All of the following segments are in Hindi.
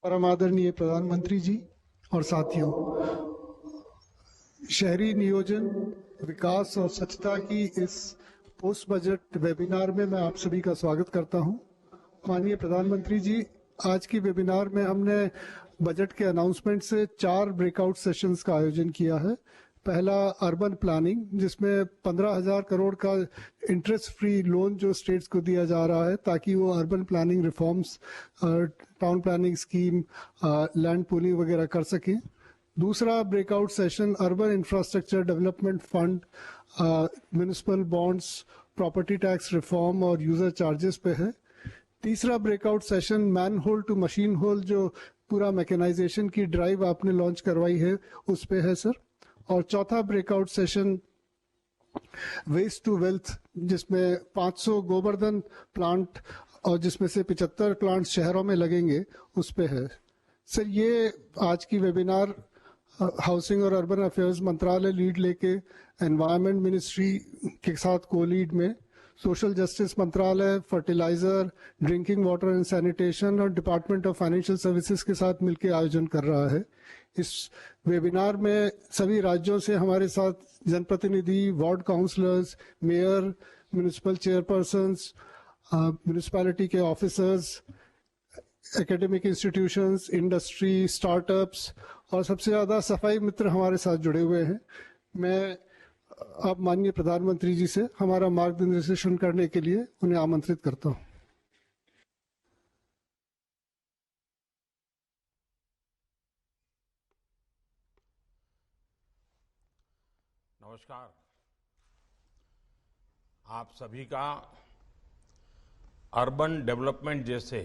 परम आदरणीय प्रधानमंत्री जी और साथियों, शहरी नियोजन, विकास और स्वच्छता की इस पोस्ट बजट वेबिनार में मैं आप सभी का स्वागत करता हूं। माननीय प्रधानमंत्री जी, आज की वेबिनार में हमने बजट के अनाउंसमेंट से 4 ब्रेकआउट सेशंस का आयोजन किया है। पहला अर्बन प्लानिंग, जिसमें 15,000 करोड़ का इंटरेस्ट फ्री लोन जो स्टेट्स को दिया जा रहा है ताकि वो urban planning reforms, town planning scheme, land pooling वगैरह कर सकें। दूसरा breakout session urban infrastructure development fund, municipal bonds, property tax reform और यूजर चार्जेस पे है। तीसरा breakout session manhole to machine hole, जो पूरा मैकेनाइजेशन की ड्राइव आपने लॉन्च करवाई है, उस पे है सर। और चौथा breakout session waste to wealth, जिसमें 500 गोवर्धन प्लांट और जिसमें से 75 प्लांट शहरों में लगेंगे, उस पे है सर। ये आज की वेबिनार हाउसिंग और अर्बन अफेयर्स मंत्रालय लीड लेके, एनवायरनमेंट मिनिस्ट्री के साथ को लीड में, सोशल जस्टिस मंत्रालय, fertiliser, drinking water and sanitation और डिपार्टमेंट ऑफ फाइनेंशियल सर्विसेज के साथ मिलकर आयोजन कर रहा है। इस वेबिनार में सभी राज्यों से हमारे साथ जनप्रतिनिधि, ward councillors, mayor, municipal chairpersons, municipality के officers, academic institutions, industry, startups और सबसे ज़्यादा सफाई मित्र हमारे साथ जुड़े हुए हैं। मैं अब माननीय प्रधानमंत्री जी से हमारा मार्गदर्शन करने के लिए उन्हें आमंत्रित करता हूं। नमस्कार। आप सभी का अर्बन डेवलपमेंट जैसे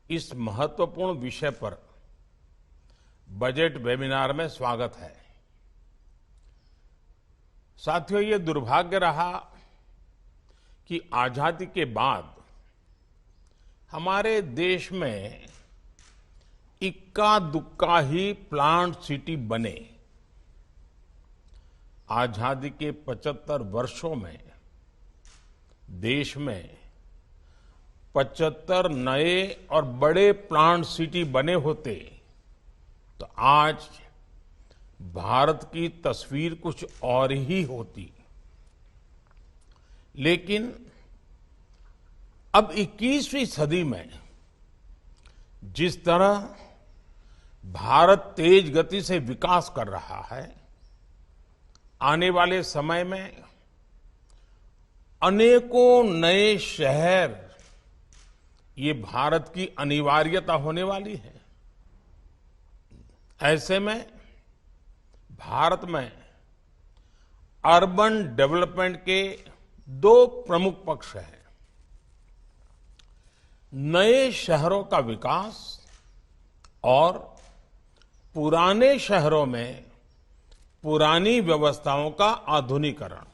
इस महत्वपूर्ण विषय पर बजट वेबिनार में स्वागत है। साथियों, ये दुर्भाग्य रहा कि आजादी के बाद हमारे देश में इक्का दुक्का ही प्लांट सिटी बने। आजादी के 75 वर्षों में देश में 75 नए और बड़े प्लांट सिटी बने होते तो आज भारत की तस्वीर कुछ और ही होती। लेकिन अब 21वीं सदी में जिस तरह भारत तेज गति से विकास कर रहा है, आने वाले समय में अनेकों नए शहर ये भारत की अनिवार्यता होने वाली है। ऐसे में भारत में अर्बन डेवलपमेंट के 2 प्रमुख पक्ष हैं। नए शहरों का विकास और पुराने शहरों में पुरानी व्यवस्थाओं का आधुनिकीकरण।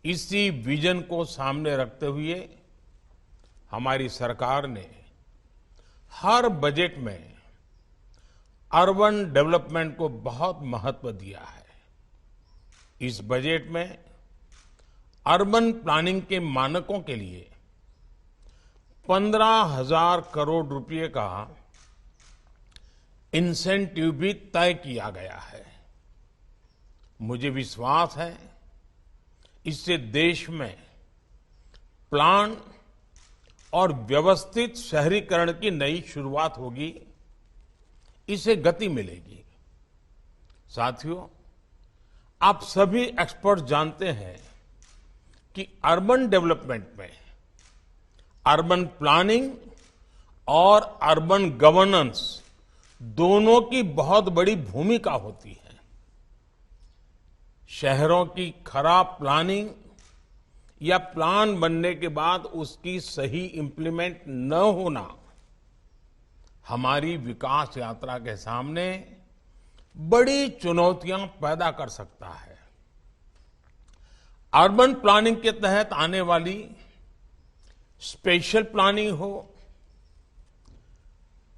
इसी विजन को सामने रखते हुए हमारी सरकार ने हर बजट में अर्बन डेवलपमेंट को बहुत महत्व दिया है। इस बजट में अर्बन प्लानिंग के मानकों के लिए 15,000 करोड़ रुपए का इंसेंटिव भी तय किया गया है। मुझे विश्वास है इससे देश में प्लान और व्यवस्थित शहरीकरण की नई शुरुआत होगी, इसे गति मिलेगी। साथियों, आप सभी एक्सपर्ट जानते हैं कि अर्बन डेवलपमेंट में अर्बन प्लानिंग और अर्बन गवर्नेंस दोनों की बहुत बड़ी भूमिका होती है। शहरों की खराब प्लानिंग या प्लान बनने के बाद उसकी सही इंप्लीमेंट न होना हमारी विकास यात्रा के सामने बड़ी चुनौतियां पैदा कर सकता है। अर्बन प्लानिंग के तहत आने वाली स्पेशल प्लानिंग हो,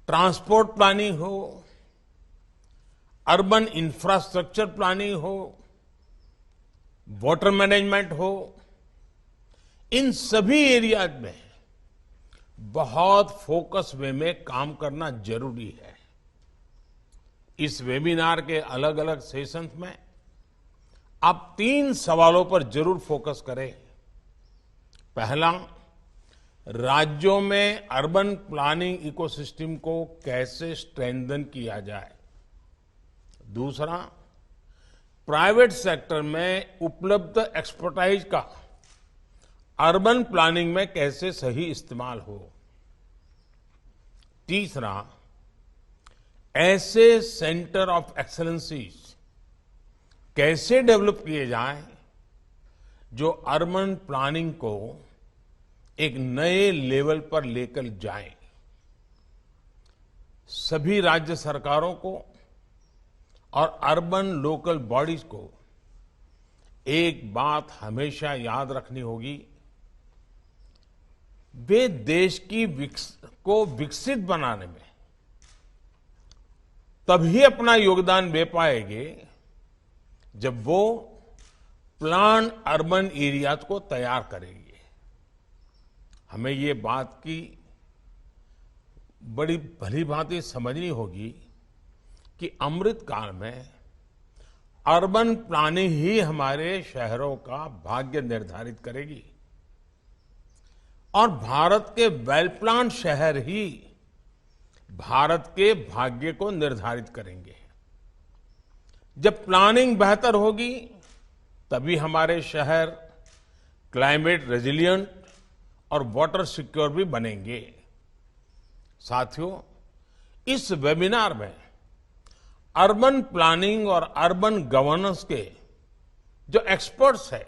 ट्रांसपोर्ट प्लानिंग हो, अर्बन इंफ्रास्ट्रक्चर प्लानिंग हो, वाटर मैनेजमेंट हो, इन सभी एरियाज में बहुत फोकस वे में काम करना जरूरी है। इस वेबिनार के अलग अलग सेशंस में आप 3 सवालों पर जरूर फोकस करें। पहला, राज्यों में अर्बन प्लानिंग इकोसिस्टम को कैसे स्ट्रेंथन किया जाए। दूसरा, प्राइवेट सेक्टर में उपलब्ध एक्सपर्टाइज का अर्बन प्लानिंग में कैसे सही इस्तेमाल हो। तीसरा, ऐसे सेंटर ऑफ एक्सीलेंसीज कैसे डेवलप किए जाएं जो अर्बन प्लानिंग को एक नए लेवल पर लेकर जाएं। सभी राज्य सरकारों को और अर्बन लोकल बॉडीज को एक बात हमेशा याद रखनी होगी, वे देश की को विकसित बनाने में तभी अपना योगदान दे पाएंगे जब वो प्लान अर्बन एरियाज को तैयार करेंगे। हमें ये बात की बड़ी भली भांति समझनी होगी कि अमृत काल में अर्बन प्लानिंग ही हमारे शहरों का भाग्य निर्धारित करेगी और भारत के वेल प्लान शहर ही भारत के भाग्य को निर्धारित करेंगे। जब प्लानिंग बेहतर होगी तभी हमारे शहर क्लाइमेट रेजिलिएंट और वाटर सिक्योर भी बनेंगे। साथियों, इस वेबिनार में अर्बन प्लानिंग और अर्बन गवर्नेंस के जो एक्सपर्ट्स हैं,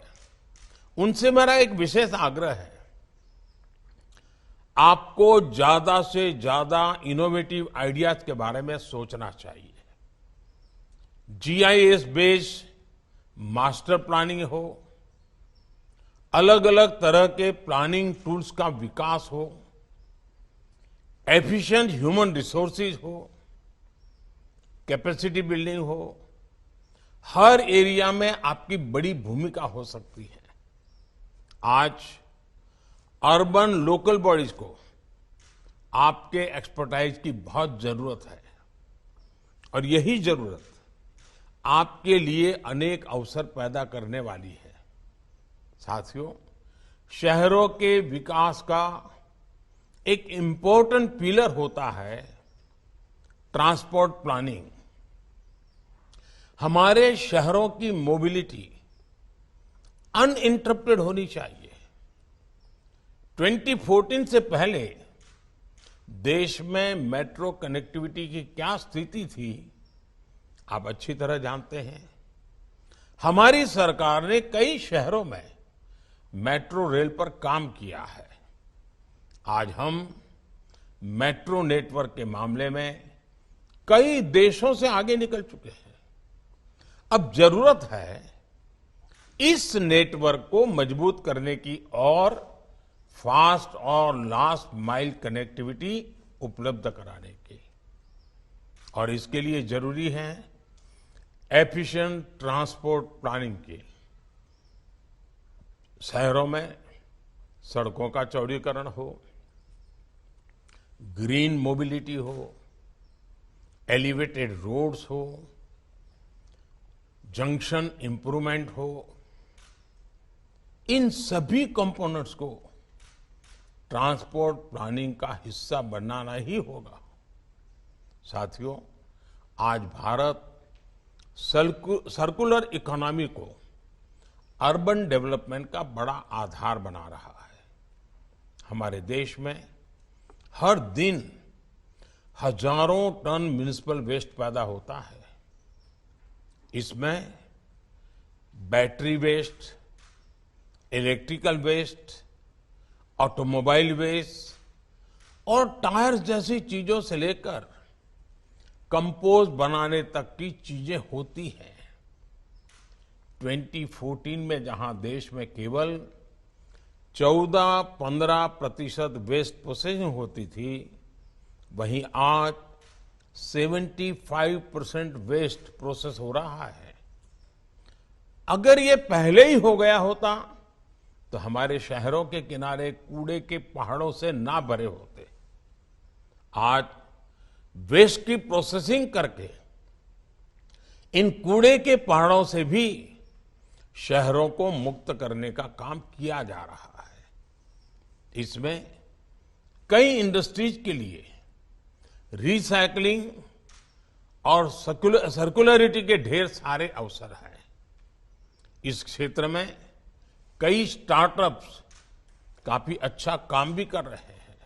उनसे मेरा एक विशेष आग्रह है, आपको ज्यादा से ज्यादा इनोवेटिव आइडियाज के बारे में सोचना चाहिए। जीआईएस बेस्ड मास्टर प्लानिंग हो, अलग अलग तरह के प्लानिंग टूल्स का विकास हो, एफिशिएंट ह्यूमन रिसोर्सेज हो, कैपेसिटी बिल्डिंग हो, हर एरिया में आपकी बड़ी भूमिका हो सकती है। आज अर्बन लोकल बॉडीज को आपके एक्सपर्टाइज की बहुत जरूरत है और यही जरूरत आपके लिए अनेक अवसर पैदा करने वाली है। साथियों, शहरों के विकास का एक इम्पोर्टेंट पिलर होता है ट्रांसपोर्ट प्लानिंग। हमारे शहरों की मोबिलिटी अनइंटरप्टेड होनी चाहिए। 2014 से पहले देश में मेट्रो कनेक्टिविटी की क्या स्थिति थी, आप अच्छी तरह जानते हैं। हमारी सरकार ने कई शहरों में मेट्रो रेल पर काम किया है। आज हम मेट्रो नेटवर्क के मामले में कई देशों से आगे निकल चुके हैं। अब जरूरत है इस नेटवर्क को मजबूत करने की और फास्ट और लास्ट माइल कनेक्टिविटी उपलब्ध कराने की, और इसके लिए जरूरी है एफिशिएंट ट्रांसपोर्ट प्लानिंग की। शहरों में सड़कों का चौड़ीकरण हो, ग्रीन मोबिलिटी हो, एलिवेटेड रोड्स हो, जंक्शन इंप्रूवमेंट हो, इन सभी कंपोनेंट्स को ट्रांसपोर्ट प्लानिंग का हिस्सा बनाना ही होगा। साथियों, आज भारत सर्कुलर इकोनॉमी को अर्बन डेवलपमेंट का बड़ा आधार बना रहा है। हमारे देश में हर दिन हजारों टन म्युनिसिपल वेस्ट पैदा होता है। इसमें battery waste, electrical waste, automobile waste और टायर्स जैसी चीजों से लेकर कंपोस्ट बनाने तक की चीजें होती हैं। 2014 में जहां देश में केवल 14-15% वेस्ट प्रोसेसिंग होती थी, वहीं आज 75% वेस्ट प्रोसेस हो रहा है। अगर ये पहले ही हो गया होता तो हमारे शहरों के किनारे कूड़े के पहाड़ों से ना भरे होते। आज वेस्ट की प्रोसेसिंग करके इन कूड़े के पहाड़ों से भी शहरों को मुक्त करने का काम किया जा रहा है। इसमें कई इंडस्ट्रीज के लिए रिसाइकलिंग और सर्कुलरिटी के ढेर सारे अवसर हैं। इस क्षेत्र में कई स्टार्टअप्स काफी अच्छा काम भी कर रहे हैं।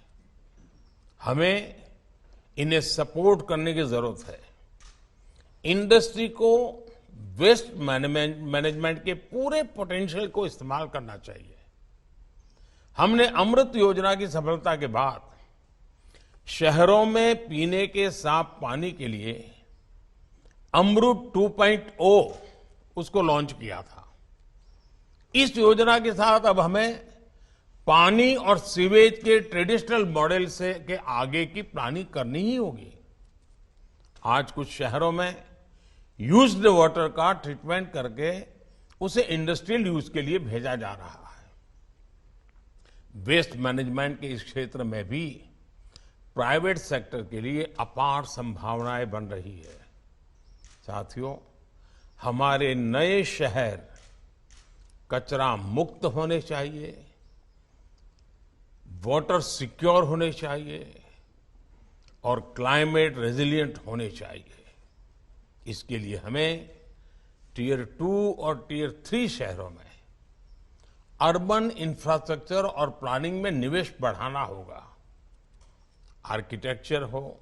हमें इन्हें सपोर्ट करने की जरूरत है। इंडस्ट्री को वेस्ट मैनेजमेंट के पूरे पोटेंशियल को इस्तेमाल करना चाहिए। हमने अमृत योजना की सफलता के बाद शहरों में पीने के साफ पानी के लिए अमृत 2.0 उसको लॉन्च किया था। इस योजना के साथ अब हमें पानी और सीवेज के ट्रेडिशनल मॉडल से के आगे की प्लानिंग करनी ही होगी। आज कुछ शहरों में यूज्ड वाटर का ट्रीटमेंट करके उसे इंडस्ट्रियल यूज के लिए भेजा जा रहा है। वेस्ट मैनेजमेंट के इस क्षेत्र में भी प्राइवेट सेक्टर के लिए अपार संभावनाएं बन रही है। साथियों, हमारे नए शहर कचरा मुक्त होने चाहिए, वाटर सिक्योर होने चाहिए और क्लाइमेट रेजिलिएंट होने चाहिए। इसके लिए हमें टियर 2 और टियर 3 शहरों में अर्बन इंफ्रास्ट्रक्चर और प्लानिंग में निवेश बढ़ाना होगा। आर्किटेक्चर हो,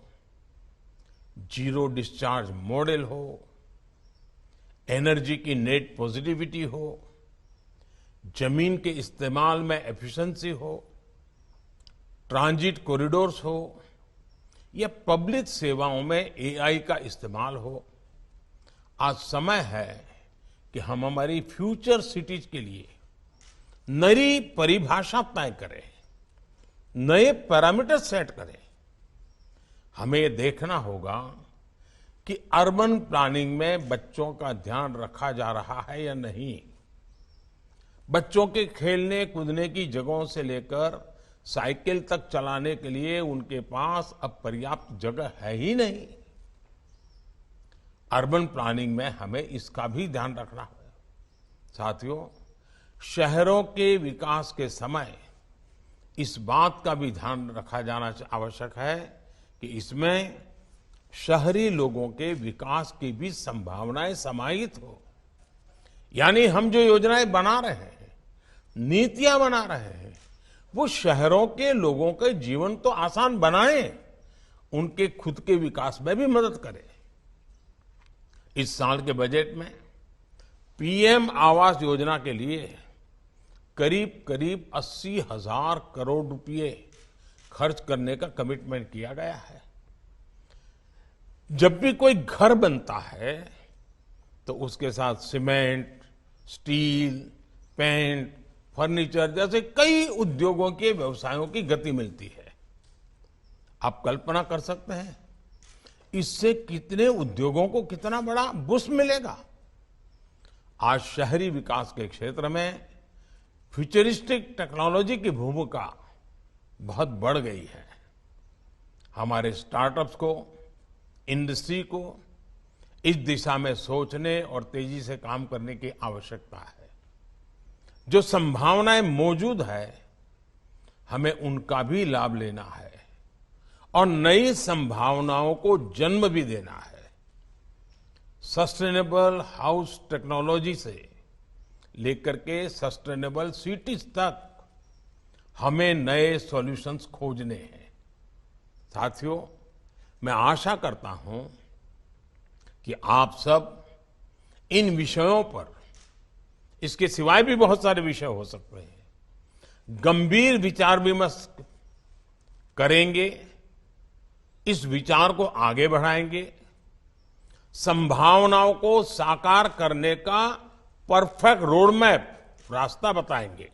जीरो डिस्चार्ज मॉडल हो, एनर्जी की नेट पॉजिटिविटी हो, जमीन के इस्तेमाल में एफिशिएंसी हो, ट्रांजिट कॉरिडोर्स हो या पब्लिक सेवाओं में एआई का इस्तेमाल हो। आज समय है कि हम हमारी फ्यूचर सिटीज के लिए नई परिभाषा तय करें, नए पैरामीटर सेट करें। हमें ये देखना होगा कि अर्बन प्लानिंग में बच्चों का ध्यान रखा जा रहा है या नहीं। बच्चों के खेलने कूदने की जगहों से लेकर साइकिल तक चलाने के लिए उनके पास अब पर्याप्त जगह है ही नहीं। अर्बन प्लानिंग में हमें इसका भी ध्यान रखना है। साथियों, शहरों के विकास के समय इस बात का भी ध्यान रखा जाना आवश्यक है कि इसमें शहरी लोगों के विकास की भी संभावनाएं समाहित हो। यानी हम जो योजनाएं बना रहे हैं, नीतियां बना रहे हैं, वो शहरों के लोगों के जीवन तो आसान बनाएं, उनके खुद के विकास में भी मदद करें। इस साल के बजट में पीएम आवास योजना के लिए करीब 80,000 करोड़ रुपए खर्च करने का कमिटमेंट किया गया है। जब भी कोई घर बनता है तो उसके साथ सीमेंट, स्टील, पेंट, फर्नीचर जैसे कई उद्योगों के व्यवसायों की गति मिलती है। आप कल्पना कर सकते हैं इससे कितने उद्योगों को कितना बड़ा बूस्ट मिलेगा। आज शहरी विकास के क्षेत्र में फ्यूचरिस्टिक टेक्नोलॉजी की भूमिका बहुत बढ़ गई है। हमारे स्टार्टअप्स को, इंडस्ट्री को इस दिशा में सोचने और तेजी से काम करने की आवश्यकता है। जो संभावनाएं मौजूद है, हमें उनका भी लाभ लेना है और नई संभावनाओं को जन्म भी देना है। सस्टेनेबल हाउस टेक्नोलॉजी से लेकर के सस्टेनेबल सिटीज तक हमें नए सॉल्यूशंस खोजने हैं। साथियों, मैं आशा करता हूं कि आप सब इन विषयों पर, इसके सिवाय भी बहुत सारे विषय हो सकते हैं, गंभीर विचार विमर्श करेंगे, इस विचार को आगे बढ़ाएंगे, संभावनाओं को साकार करने का परफेक्ट रोड मैप, रास्ता बताएंगे।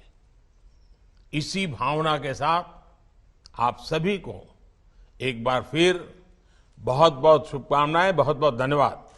इसी भावना के साथ आप सभी को एक बार फिर बहुत बहुत शुभकामनाएं, बहुत बहुत धन्यवाद।